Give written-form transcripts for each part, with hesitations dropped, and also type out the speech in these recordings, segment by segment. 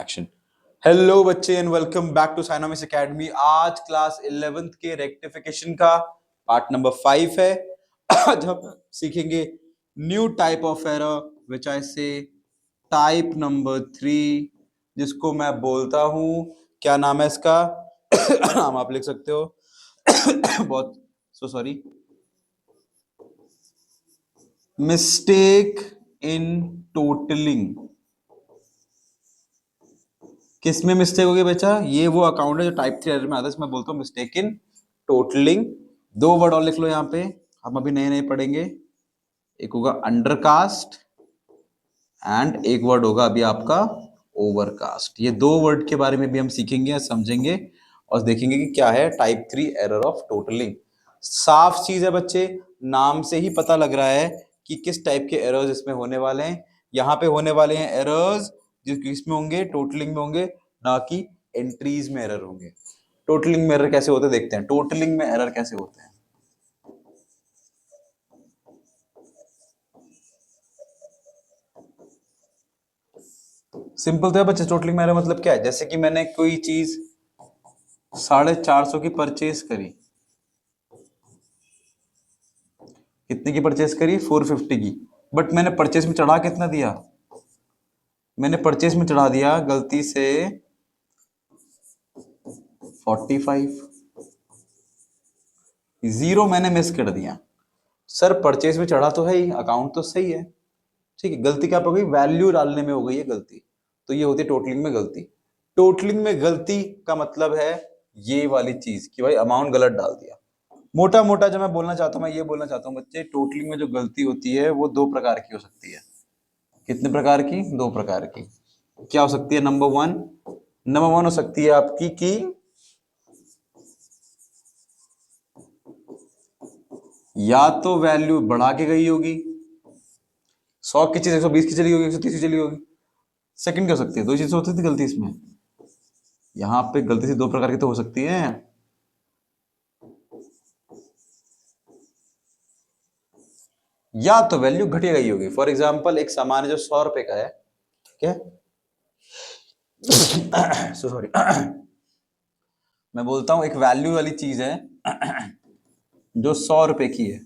Action. Hello बच्चे and welcome back to Sainomics academy. आज class 11th के rectification का पार्ट नंबर 5 है। आज हम सीखेंगे new type of error which I say type number 3, जिसको मैं बोलता हूं, क्या नाम है इसका? नाम आप लिख सकते हो। बहुत सॉरी, मिस्टेक इन टोटलिंग। किस में मिस्टेक होगी बच्चा? ये वो अकाउंट है जो टाइप 3 एरर में आता है, इसमें बोलता हूँ मिस्टेक इन टोटलिंग। दो वर्ड और लिख लो यहाँ पे, हम अभी नए नए पढ़ेंगे। एक होगा अंडरकास्ट एंड एक वर्ड होगा अभी आपका ओवरकास्ट। ये दो वर्ड के बारे में भी हम सीखेंगे, समझेंगे और देखेंगे कि क्या है टाइप 3 एरर ऑफ टोटलिंग। साफ चीज है बच्चे, नाम से ही पता लग रहा है कि किस टाइप के एरर्स इसमें होने वाले हैं। यहाँ पे होने वाले हैं एरर्स जो किसमें होंगे, टोटलिंग में होंगे, ना कि एंट्रीज में एरर होंगे। टोटलिंग में एरर कैसे होते हैं देखते हैं। टोटलिंग में एरर कैसे होते हैं? सिंपल तो है बच्चे। टोटलिंग में एरर मतलब क्या है? जैसे कि मैंने कोई चीज 450 की परचेज करी। कितने की परचेज करी? 450 की। बट मैंने परचेज में चढ़ा कितना दिया? मैंने परचेज में चढ़ा दिया गलती से 45। जीरो मैंने मिस कर दिया। सर परचेज में चढ़ा तो है ही, अकाउंट तो सही है, ठीक है, गलती क्या हो गई? वैल्यू डालने में हो गई है गलती। तो ये होती है टोटलिंग में गलती। टोटलिंग में गलती का मतलब है ये वाली चीज कि भाई अमाउंट गलत डाल दिया। मोटा मोटा जब मैं बोलना चाहता हूं, मैं ये बोलना चाहता हूं बच्चे, टोटलिंग में जो गलती होती है वो दो प्रकार की हो सकती है। कितने प्रकार की? दो प्रकार की। क्या हो सकती है? नंबर वन हो सकती है आपकी कि या तो वैल्यू बढ़ा के गई होगी, 100 की चीज 120 की चली होगी, 130 की चली होगी। सेकंड क्या हो सकती है? दो चीजें होती थी गलती इसमें। यहां पे गलती से दो प्रकार की तो हो सकती है। या तो वैल्यू घटी गई होगी। फॉर एग्जाम्पल एक सामान है जो 100 रुपए का है, ठीक है। सॉरी, मैं बोलता हूं एक वैल्यू वाली चीज है जो 100 रुपए की है,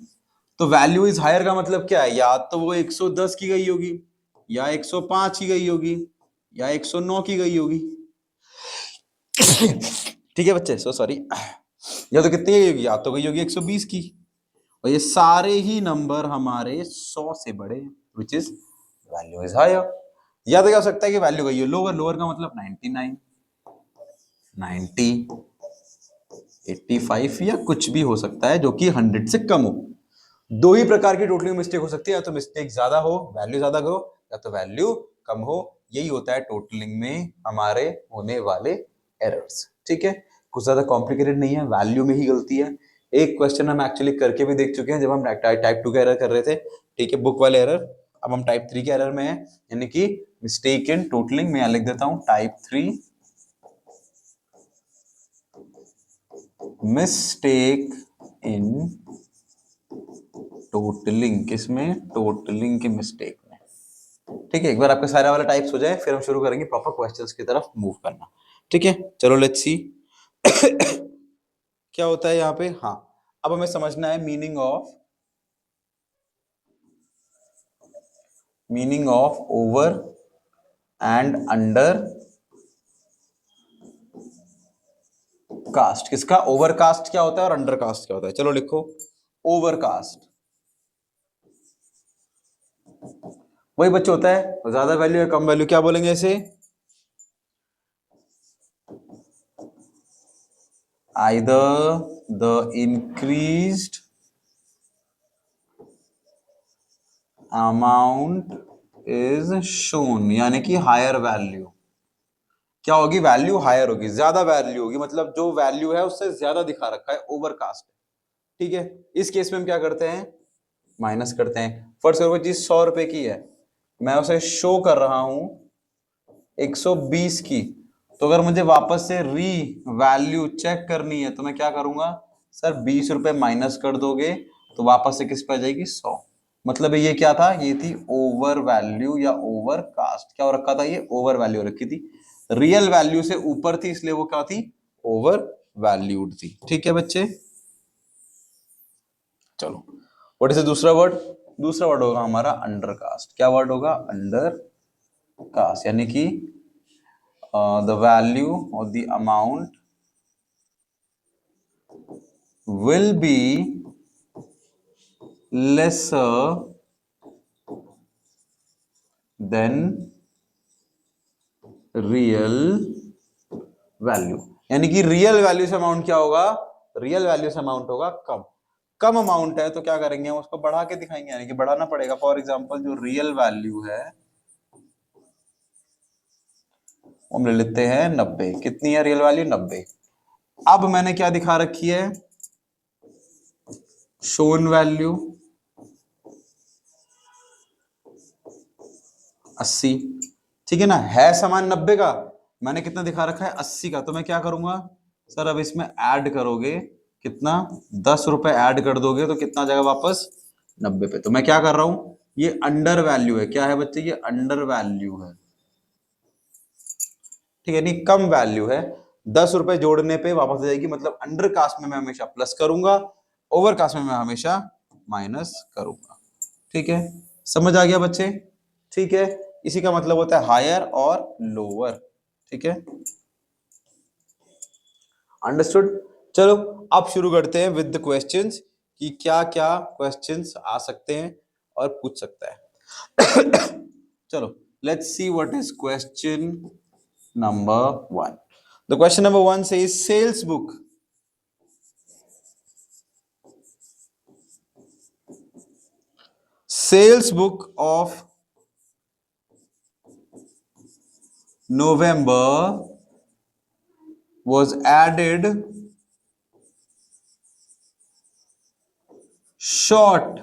तो वैल्यू इज हायर का मतलब क्या है? या तो वो 110 की गई होगी, या 105 की गई होगी, या 109 की गई होगी। ठीक है बच्चे, सॉरी। या तो कितनी गई होगी? या तो गई होगी 120 की। और ये सारे ही नंबर हमारे 100 से बड़े, which is value is higher. या तो क्या हो सकता है कि वैल्यू गई हो लोअर। लोअर का मतलब 99, 90, 85 या कुछ भी हो सकता है जो कि 100 से कम हो। दो ही प्रकार की टोटलिंग मिस्टेक हो सकती है, या तो मिस्टेक ज्यादा हो, वैल्यू ज्यादा हो, या तो वैल्यू कम हो। यही होता है टोटलिंग में हमारे होने वाले एरर्स, ठीक है। कुछ ज्यादा कॉम्प्लिकेटेड नहीं है, वैल्यू में ही गलती है। एक क्वेश्चन हम एक्चुअली करके भी देख चुके हैं जब हम टाइप 2 का एरर कर रहे थे, ठीक है, बुक वाले एरर। अब हम टाइप 3 के एरर में है, यानी कि मिस्टेक इन टोटलिंग में। लिख देता हूं टाइप 3 मिस्टेक इन टोटलिंग। किसमें? टोटलिंग के मिस्टेक में, ठीक है। एक बार आपके सारे वाले टाइप्स हो जाए फिर हम शुरू करेंगे प्रॉपर क्वेश्चंस की तरफ मूव करना, ठीक है। चलो लेट्स सी क्या होता है यहाँ पे। हाँ, अब हमें समझना है meaning of over and under cast. किसका? ओवरकास्ट क्या होता है और अंडरकास्ट क्या होता है। चलो लिखो ओवरकास्ट। वही बच्चे होता है ज्यादा वैल्यू या कम वैल्यू। क्या बोलेंगे इसे? Either the increased amount is shown, यानी कि हायर वैल्यू। क्या होगी? वैल्यू हायर होगी, ज्यादा वैल्यू होगी, मतलब जो वैल्यू है उससे ज्यादा दिखा रखा है, ओवरकास्ट, ठीक है। इस केस में हम क्या करते हैं? माइनस करते हैं। फर्स्ट कोई चीज 100 रुपए की है, मैं उसे शो कर रहा हूं 120 की, तो अगर मुझे वापस से री वैल्यू चेक करनी है तो मैं क्या करूंगा? सर 20 रुपए माइनस कर दोगे तो वापस से किस पे आ जाएगी? 100। मतलब ये क्या था? ये थी ओवर वैल्यू या ओवर कास्ट। क्या हो रखा था? ये ओवर वैल्यू रखी थी। रियल वैल्यू से ऊपर थी, इसलिए वो क्या थी, ओवर वैल्यूड थी। ठीक है बच्चे, चलो व्हाट इज दूसरा वर्ड, दूसरा वर्ड होगा हमारा अंडरकास्ट। क्या वर्ड होगा, अंडरकास्ट, यानी कि द वैल्यू और the amount will be lesser than real value, यानी कि रियल वैल्यू से अमाउंट क्या होगा, रियल वैल्यू से अमाउंट होगा कम। कम अमाउंट है तो क्या करेंगे, हम उसको बढ़ा के दिखाएंगे, यानी कि बढ़ाना पड़ेगा। फॉर एग्जांपल जो रियल वैल्यू है हम ले लेते हैं 90। कितनी है रियल वैल्यू, 90। अब मैंने क्या दिखा रखी है, शोन वैल्यू 80। ठीक है ना, है समान 90 का, मैंने कितना दिखा रखा है 80 का, तो मैं क्या करूंगा सर, अब इसमें ऐड करोगे कितना, 10 रुपए ऐड कर दोगे तो कितना जाएगा वापस 90 पे। तो मैं क्या कर रहा हूं, ये अंडर वैल्यू है। क्या है बच्चे, ये अंडर वैल्यू है। ठीक है, नहीं कम वैल्यू है, 10 रुपए जोड़ने पे वापस आ जाएगी, मतलब अंडर कास्ट में मैं हमेशा प्लस करूंगा, ओवर कास्ट में मैं हमेशा माइनस करूंगा। ठीक है, समझ आ गया बच्चे। ठीक है, इसी का मतलब होता है हायर और लोअर। ठीक है, अंडरस्टूड। चलो अब शुरू करते हैं विद द क्वेश्चंस, कि क्या क्या क्वेश्चंस आ सकते हैं और पूछ सकता है। चलो let's see what is question number 1। The question number 1 says sales book of November was added short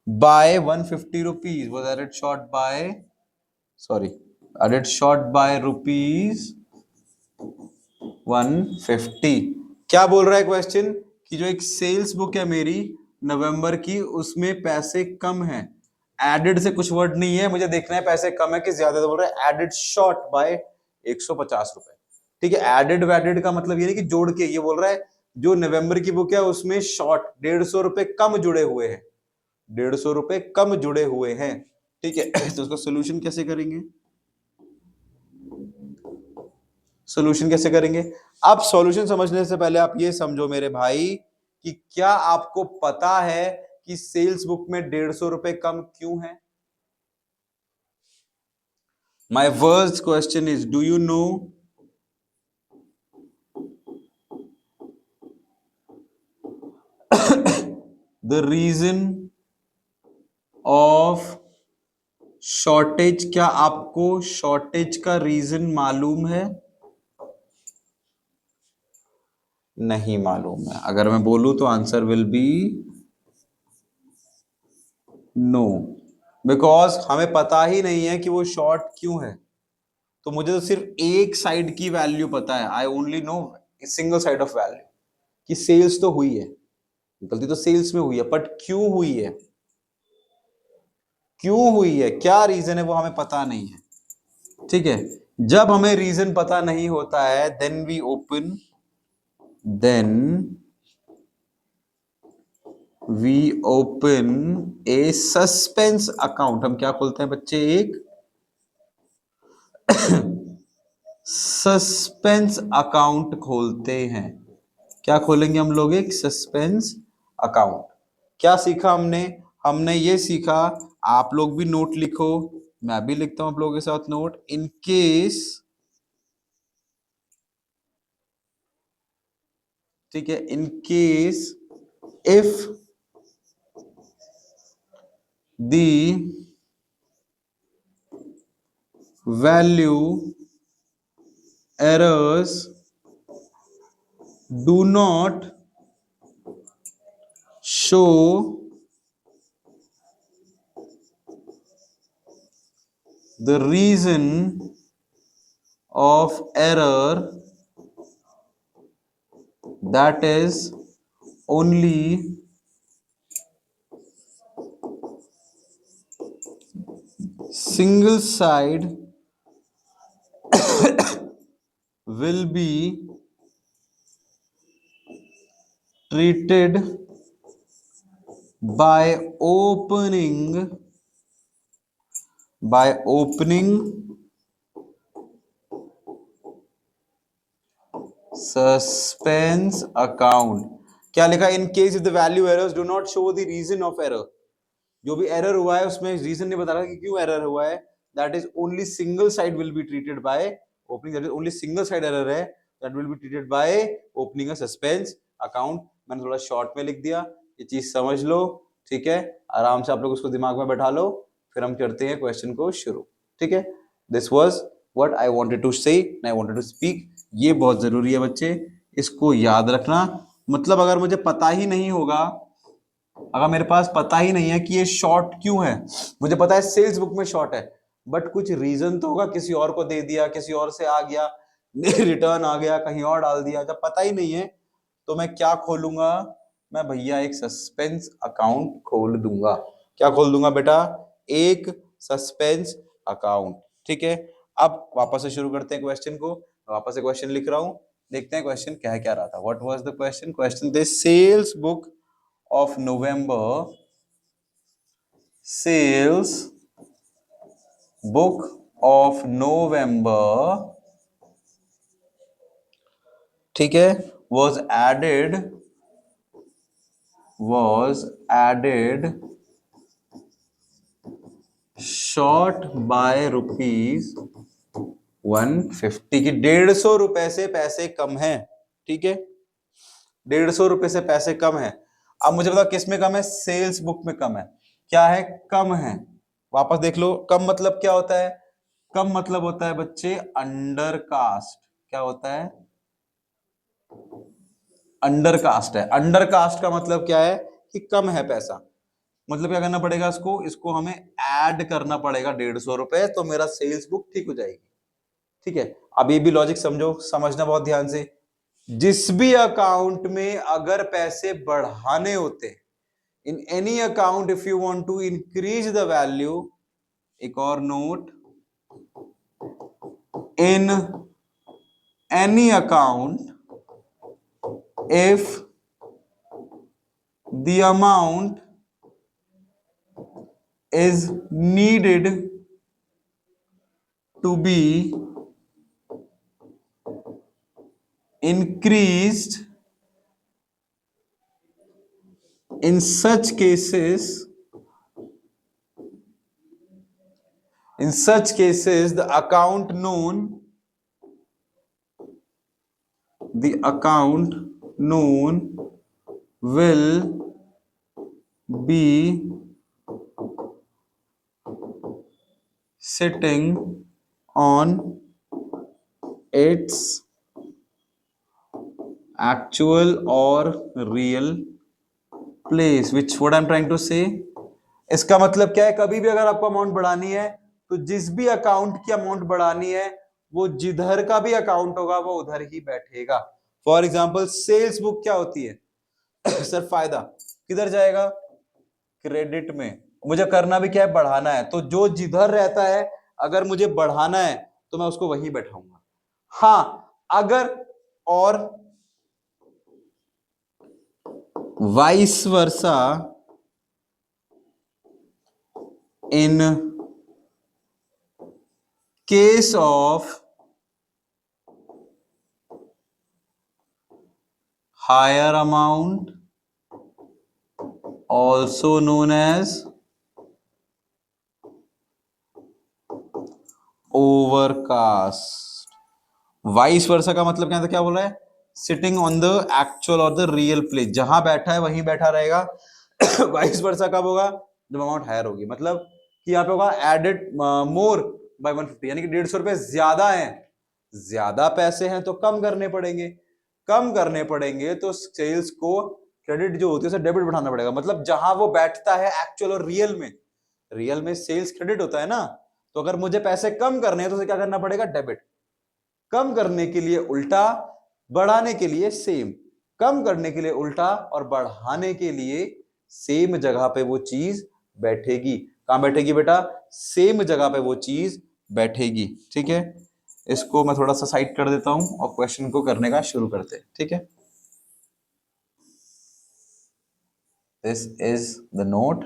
by 150 rupees, was added short by, sorry, added short by rupees 150। क्या बोल रहा है क्वेश्चन, कि जो एक सेल्स बुक है मेरी नवंबर की, उसमें पैसे कम हैं। एडेड से कुछ वर्ड नहीं है, मुझे देखना है पैसे कम है कि ज्यादा। तो बोल रहा है एडेड शॉर्ट बाय 150 रुपए। ठीक है, एडेड वैडेड का मतलब ये नहीं कि जोड़ के, ये बोल रहा है जो नवंबर की बुक है उसमें शॉर्ट 150 रुपए कम जुड़े हुए हैं, 150 रुपए कम जुड़े हुए हैं। ठीक है, तो उसका सोल्यूशन कैसे करेंगे, सोल्यूशन कैसे करेंगे। अब सॉल्यूशन समझने से पहले आप ये समझो मेरे भाई, कि क्या आपको पता है कि सेल्स बुक में 150 रुपए कम क्यों है। My first question is, do you know the reason of shortage. क्या आपको शॉर्टेज का रीजन मालूम है, नहीं मालूम है। अगर मैं बोलूं तो answer will be no, because हमें पता ही नहीं है कि वो शॉर्ट क्यों है। तो मुझे तो सिर्फ एक साइड की वैल्यू पता है, I only know single side of value, कि सेल्स तो हुई है, गलती तो सेल्स में हुई है, बट क्यों हुई है, क्यों हुई है, क्या रीजन है वो हमें पता नहीं है। ठीक है, जब हमें रीजन पता नहीं होता है, then we open a suspense account. हम क्या खोलते हैं बच्चे, एक सस्पेंस अकाउंट खोलते हैं। क्या खोलेंगे हम लोग, एक सस्पेंस अकाउंट। क्या सीखा हमने, हमने ये सीखा, आप लोग भी नोट लिखो, मैं भी लिखता हूं आप लोगों के साथ नोट। इन केस, ठीक है, इन case if the value errors do not show the reason of error, that is only single side will be treated by opening suspense account. क्या लिखा? In case if the value errors do not show the reason of error. जो भी error हुआ है उसमें reason नहीं बता रहा कि क्यों एरर हुआ है. That is only single side will be treated by opening. That is only single side error है. That will be treated by opening a suspense account. मैंने थोड़ा शॉर्ट में लिख दिया, ये चीज समझ लो. ठीक है, आराम से आप लोग उसको दिमाग में बैठा लो. फिर हम करते हैं क्वेश्चन को शुरू. ठीक है, this was what I wanted to say, I wanted to speak. ये बहुत जरूरी है बच्चे, इसको याद रखना. मतलब अगर मुझे पता ही नहीं होगा, अगर मेरे पास पता ही नहीं है कि ये शॉर्ट क्यों है, मुझे पता है सेल्स बुक में शॉर्ट है, बट कुछ रीजन तो होगा, किसी और को दे दिया, किसी और से आ गया, रिटर्न आ गया, कहीं और डाल दिया. जब पता ही नहीं है तो मैं क्या खोलूंगा? मैं भैया एक सस्पेंस अकाउंट खोल दूंगा. क्या खोल दूंगा बेटा? एक सस्पेंस अकाउंट. ठीक है, अब वापस से शुरू करते हैं क्वेश्चन को. वापस से क्वेश्चन लिख रहा हूं, देखते हैं क्वेश्चन कह क्या रहा था. What was the question? Question the sales book of November, sales book of November, ठीक है, was added short by rupees 150 की 150 रुपए से पैसे कम है. ठीक है, 150 रुपए से पैसे कम है. अब मुझे बताओ किस में कम है? सेल्स बुक में कम है. क्या है? कम है. वापस देख लो, कम मतलब क्या होता है? कम मतलब होता है बच्चे अंडर कास्ट. क्या होता है? अंडर कास्ट है. अंडर कास्ट का मतलब क्या है? कि कम है पैसा. मतलब क्या करना पड़ेगा? इसको हमें ऐड करना पड़ेगा 150 रुपए, तो मेरा सेल्स बुक ठीक हो जाएगी. ठीक है, अब ये भी लॉजिक समझो, समझना बहुत ध्यान से. जिस भी अकाउंट में अगर पैसे बढ़ाने होते, in any account if you want to increase the value, एक और note, in any account if the amount is needed to be increased, in such cases the account known will be sitting on its actual or real place. Which what I'm trying to say, इसका मतलब क्या है? कभी भी अगर आपको amount बढ़ानी है, तो जिस भी अकाउंट की अमाउंट बढ़ानी है, वो जिधर का भी अकाउंट होगा वो उधर ही बैठेगा. फॉर एग्जाम्पल सेल्स बुक क्या होती है? सर फायदा किधर जाएगा? क्रेडिट में. मुझे करना भी क्या है? बढ़ाना है. तो जो जिधर रहता है, अगर मुझे बढ़ाना है तो मैं उसको वहीं बैठाऊंगा. हाँ, अगर और vice versa, in case of higher amount, also known as overcast. Vice versa का मतलब क्या था? क्या बोल रहा है? सिटिंग ऑन द एक्चुअल और द रियल प्लेस. जहां बैठा है वहीं बैठा रहेगा. वाइस वर्सा कब होगा? जब अमाउंट हायर होगी. मतलब कि यहाँ पे होगा एडेड मोर बाय 150, यानी कि 150 रुपए ज्यादा है. ज्यादा पैसे हैं तो कम करने पड़ेंगे. कम करने पड़ेंगे तो सेल्स को क्रेडिट जो होती है उसे डेबिट बढ़ाना पड़ेगा. मतलब जहां वो बैठता है एक्चुअल और रियल में सेल्स क्रेडिट होता है ना. तो अगर मुझे पैसे कम करने हैं तो उसे क्या करना पड़ेगा? डेबिट. कम करने के लिए उल्टा, बढ़ाने के लिए सेम. कम करने के लिए उल्टा और बढ़ाने के लिए सेम जगह पे वो चीज बैठेगी. कहां बैठेगी बेटा? सेम जगह पे वो चीज बैठेगी. ठीक है, इसको मैं थोड़ा सा साइड कर देता हूं और क्वेश्चन को करने का शुरू करते हैं, ठीक है। दिस इज द नोट,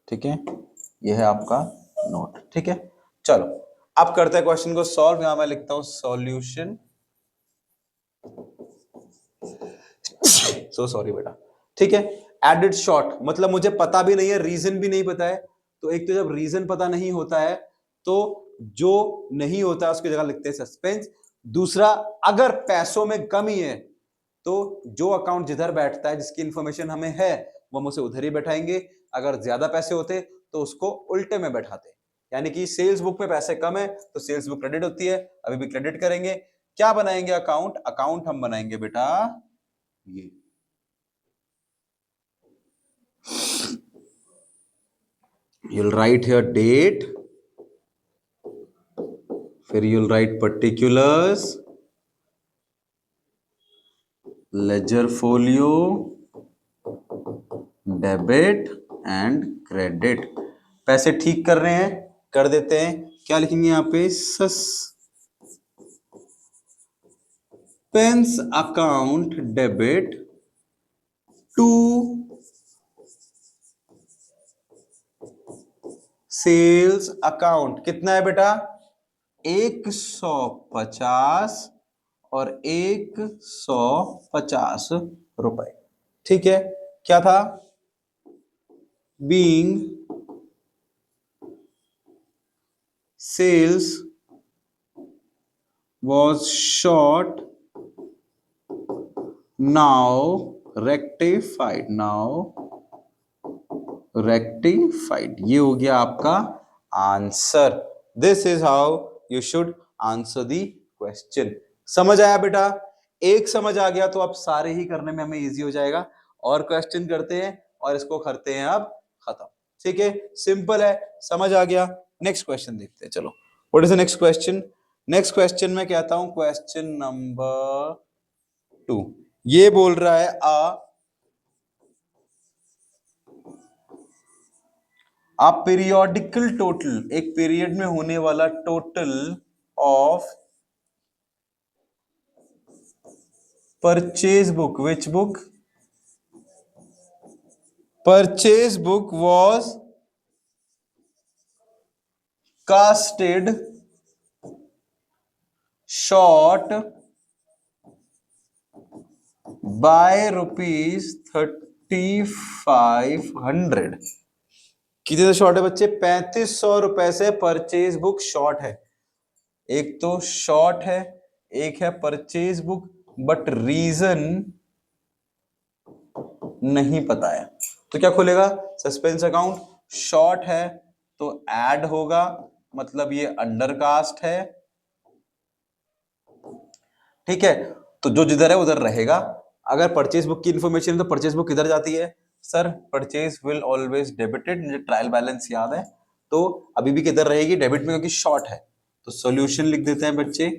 ठीक है, ये है आपका नोट, ठीक है। चलो अब करते हैं क्वेश्चन को सॉल्व। यहां मैं लिखता हूं सॉल्यूशन। सो सॉरी बेटा, ठीक है। एडिड शॉर्ट मतलब मुझे पता भी नहीं है, रीजन भी नहीं पता है। तो एक तो जब रीजन पता नहीं होता है तो जो नहीं होता है उसकी जगह लिखते हैं सस्पेंस। दूसरा, अगर पैसों में कमी है तो जो अकाउंट जिधर बैठता है, जिसकी इंफॉर्मेशन हमें है, वो हम उसे उधर ही बैठाएंगे। अगर ज्यादा पैसे होते तो उसको उल्टे में बैठाते। यानी कि सेल्स बुक में पैसे कम है तो सेल्स बुक क्रेडिट होती है, अभी भी क्रेडिट करेंगे। क्या बनाएंगे अकाउंट? अकाउंट हम बनाएंगे बेटा ये, you'll write here date, फिर you'll write particulars, ledger folio, debit and credit. पैसे ठीक कर रहे हैं, कर देते हैं। क्या लिखेंगे यहां पे? Suspense account debit to sales account. कितना है बेटा? 150 और 150 रुपए, ठीक है। क्या था? Being sales was short, now rectified, ये हो गया आपका आंसर। This is how you should answer the question. समझ आया बेटा? एक समझ आ गया तो अब सारे ही करने में हमें इजी हो जाएगा। और क्वेश्चन करते हैं और इसको करते हैं अब खत्म, ठीक है। सिंपल है, समझ आ गया। नेक्स्ट क्वेश्चन देखते हैं। चलो, what is the next question? Next question में कहता हूं क्वेश्चन नंबर 2। ये बोल रहा है आ पीरियोडिकल टोटल, एक पीरियड में होने वाला total of purchase book. Which book? Purchase book was casted short by ₹3500। कितने से शॉर्ट है बच्चे? 3500 रुपए से परचेज बुक शॉर्ट है। एक तो शॉर्ट है, एक है परचेज बुक, बट रीजन नहीं पता है। तो क्या खुलेगा? Suspense account. शॉर्ट है तो ऐड होगा, मतलब ये अंडरकास्ट है, ठीक है। तो जो जिधर है उधर रहेगा। अगर परचेज बुक की इंफॉर्मेशन है तो परचेज बुक किधर जाती है? Sir purchase will always debited, मुझे ट्रायल बैलेंस याद है। तो अभी भी किधर रहेगी? डेबिट में, क्योंकि शॉर्ट है। तो सॉल्यूशन लिख देते हैं बच्चे।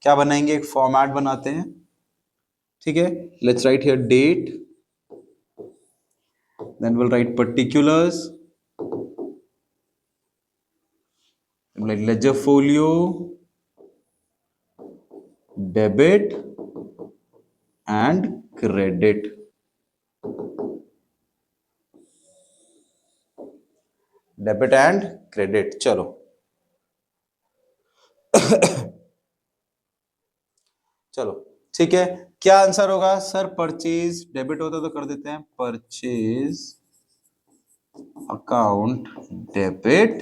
क्या बनाएंगे? एक फॉर्मेट बनाते हैं, ठीक है। Let's write here date, then we'll write particulars, like ledger folio, debit and credit, debit and credit. चलो चलो ठीक है। क्या आंसर होगा? सर परचेज डेबिट होता तो कर देते हैं परचेज अकाउंट डेबिट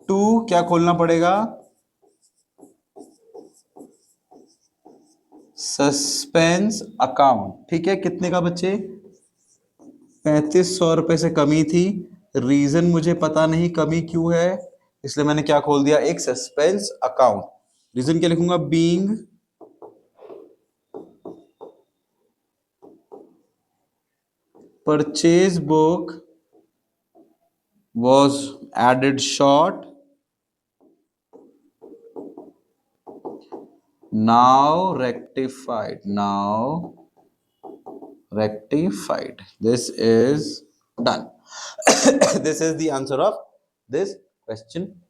टू, क्या खोलना पड़ेगा? सस्पेंस अकाउंट, ठीक है। कितने का बच्चे? 3500 रुपए से कमी थी। रीजन मुझे पता नहीं कमी क्यों है, इसलिए मैंने क्या खोल दिया? एक सस्पेंस अकाउंट। रीजन क्या लिखूंगा? Being purchase book was added short, now rectified, this is done. This is the answer of this question.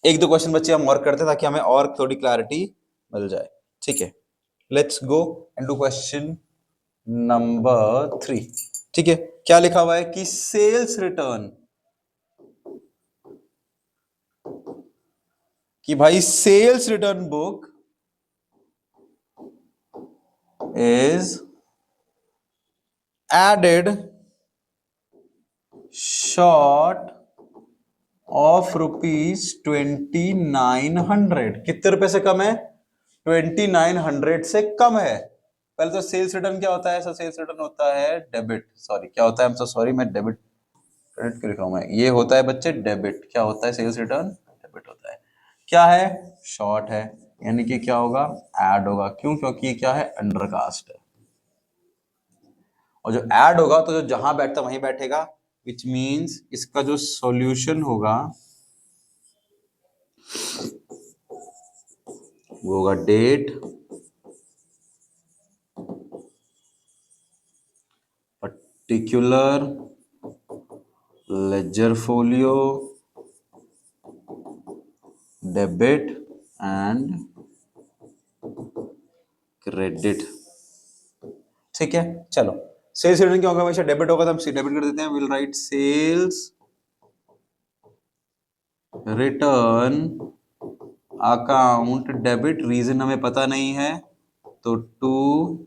एक दो क्वेश्चन बच्चे हम और करते हैं ताकि हमें और थोड़ी क्लैरिटी मिल जाए, ठीक है। Let's go and do question number 3, ठीक है। क्या लिखा हुआ है कि सेल्स रिटर्न, कि भाई sales return book is added short of ₹2900। कितने रुपए से कम है? 2900 से कम है। पहले तो सेल्स रिटर्न क्या होता है? सेल्स रिटर्न होता है डेबिट, सॉरी क्या होता है, I'm so sorry, मैं डेबिट क्रेडिट क्यों लिखा हूं मैं, ये होता है बच्चे डेबिट। क्या होता है सेल्स रिटर्न? डेबिट होता है। क्या है? शॉर्ट है, यानी कि क्या होगा? ऐड होगा। क्यों? क्योंकि ये क्या है? अंडरकास्ट है। और जो ऐड होगा तो जो जहां बैठता वहीं बैठेगा, विच मीन्स इसका जो सॉल्यूशन होगा वो होगा date, particular ledger folio, debit and credit, ठीक है। चलो, सेल्स रिटर्न क्या होगा? हमेशा डेबिट होगा तो हम डेबिट कर देते हैं। Will write sales return account debit, reason हमें पता नहीं है तो टू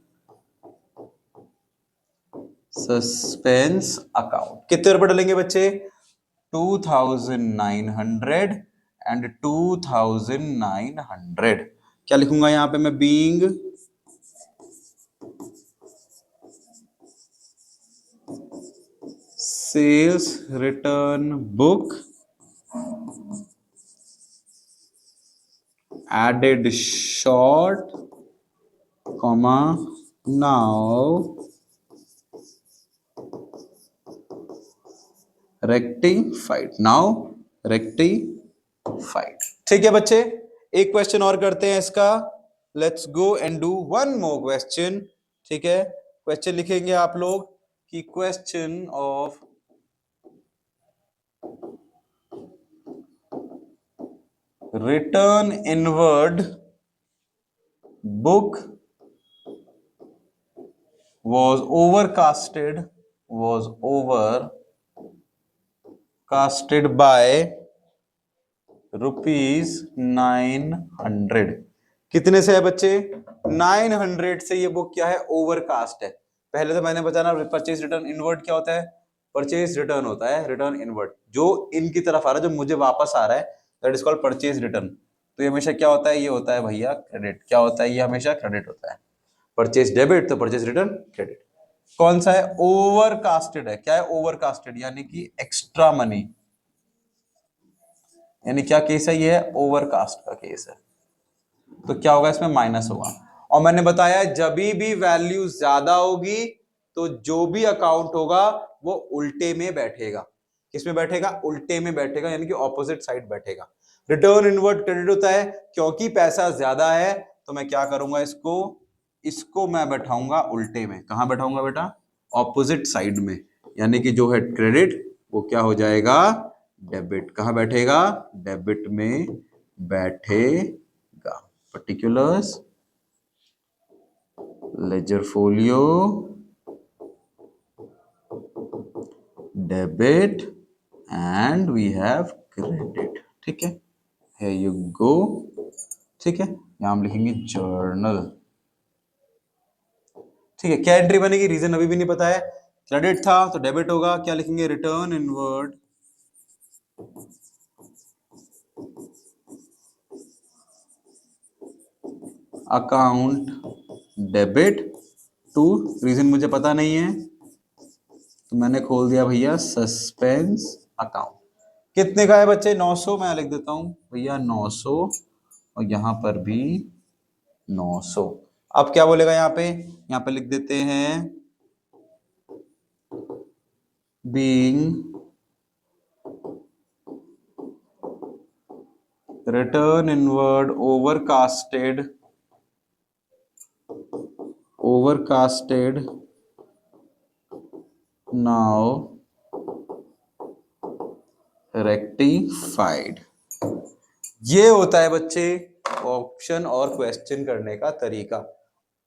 सस्पेंस अकाउंट। कितने रुपए डालेंगे बच्चे? 2900 एंड 2900। क्या लिखूंगा यहां पे मैं? Being sales return book added short, comma, now rectified, now rectified, ठीक है बच्चे। एक क्वेश्चन और करते हैं इसका। Let's go and do one more question, ठीक है। क्वेश्चन लिखेंगे आप लोग कि question of return inward book was overcasted by ₹900। कितने से है बच्चे? 900 से ये बुक क्या है? ओवरकास्ट है। पहले तो मैंने बताया ना, परचेज रिटर्न इनवर्ड क्या होता है? परचेज रिटर्न होता है रिटर्न इनवर्ड, जो इनकी तरफ आ रहा है, जो मुझे वापस आ रहा है, that is called purchase return. तो ये हमेशा क्या होता है? ये होता है भैया क्रेडिट। क्या होता है? ये हमेशा क्रेडिट होता है। परचेज डेबिट तो परचेज रिटर्न क्रेडिट। कौन सा है? ओवरकास्टेड है। क्या है? ओवरकास्टेड, यानी कि एक्स्ट्रा मनी, यानी क्या केस है? ये ओवरकास्ट का केस है। तो क्या होगा इसमें? माइनस होगा। और मैंने बताया जब भी वैल्यू ज्यादा होगी तो जो भी अकाउंट होगा वो उल्टे में बैठेगा। किसमें बैठेगा? उल्टे में बैठेगा, यानी कि ऑपोजिट साइड बैठेगा। रिटर्न इनवर्ड क्रेडिट होता है क्योंकि पैसा ज्यादा है, तो मैं क्या करूंगा? इसको इसको मैं बैठाऊंगा उल्टे में। कहां बैठाऊंगा बेटा? ऑपोजिट साइड में, यानी कि जो है क्रेडिट वो क्या हो जाएगा? डेबिट। कहां बैठेगा? डेबिट में बैठेगा। particulars ledger folio debit and we have credit, ठीक है। here you go, ठीक है। यहां हम लिखेंगे जर्नल, ठीक है। क्या एंट्री बनेगी? रीजन अभी भी नहीं पता है। क्रेडिट था तो डेबिट होगा। क्या लिखेंगे? Return inward account debit to, reason मुझे पता नहीं है तो मैंने खोल दिया भैया सस्पेंस अकाउंट। कितने का है बच्चे? 900। मैं लिख देता हूं भैया 900, और यहां पर भी 900। अब क्या बोलेगा यहाँ पे? यहाँ पे लिख देते हैं being return inward overcasted now rectified. ये होता है बच्चे ऑप्शन और क्वेश्चन करने का तरीका।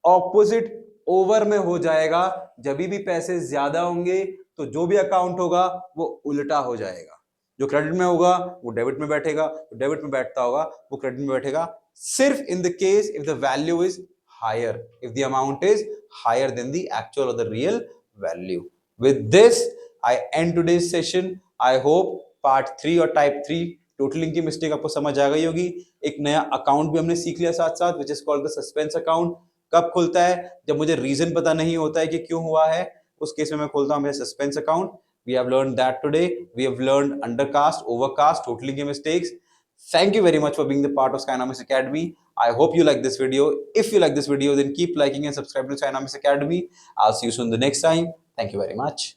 ऑपोजिट ओवर में हो जाएगा, जब भी पैसे ज्यादा होंगे तो जो भी अकाउंट होगा वो उल्टा हो जाएगा। जो क्रेडिट में होगा वो डेबिट में बैठेगा, जो डेबिट में बैठता होगा वो क्रेडिट में बैठेगा, सिर्फ in the case if the value is higher, if the amount is higher then the actual और the real value. With this I end today's session. I hope part 3 और टाइप 3 टोटलिंग की mistake आपको समझ आ गई होगी। एक नया account भी हमने सीख लिया साथ साथ, which is called the suspense account. कब खुलता है? जब मुझे रीजन पता नहीं होता है कि क्यों हुआ है, उस केस में मैं खोलता हूं मेरा suspense account. We have learn that today. We have learn undercast, overcast, totalling के mistakes. Thank you very much for being the part of Skynomics Academy. I hope you like this video. If you like this video, then keep liking and subscribing to Skynomics Academy. I'll see you soon the next time. Thank you very much.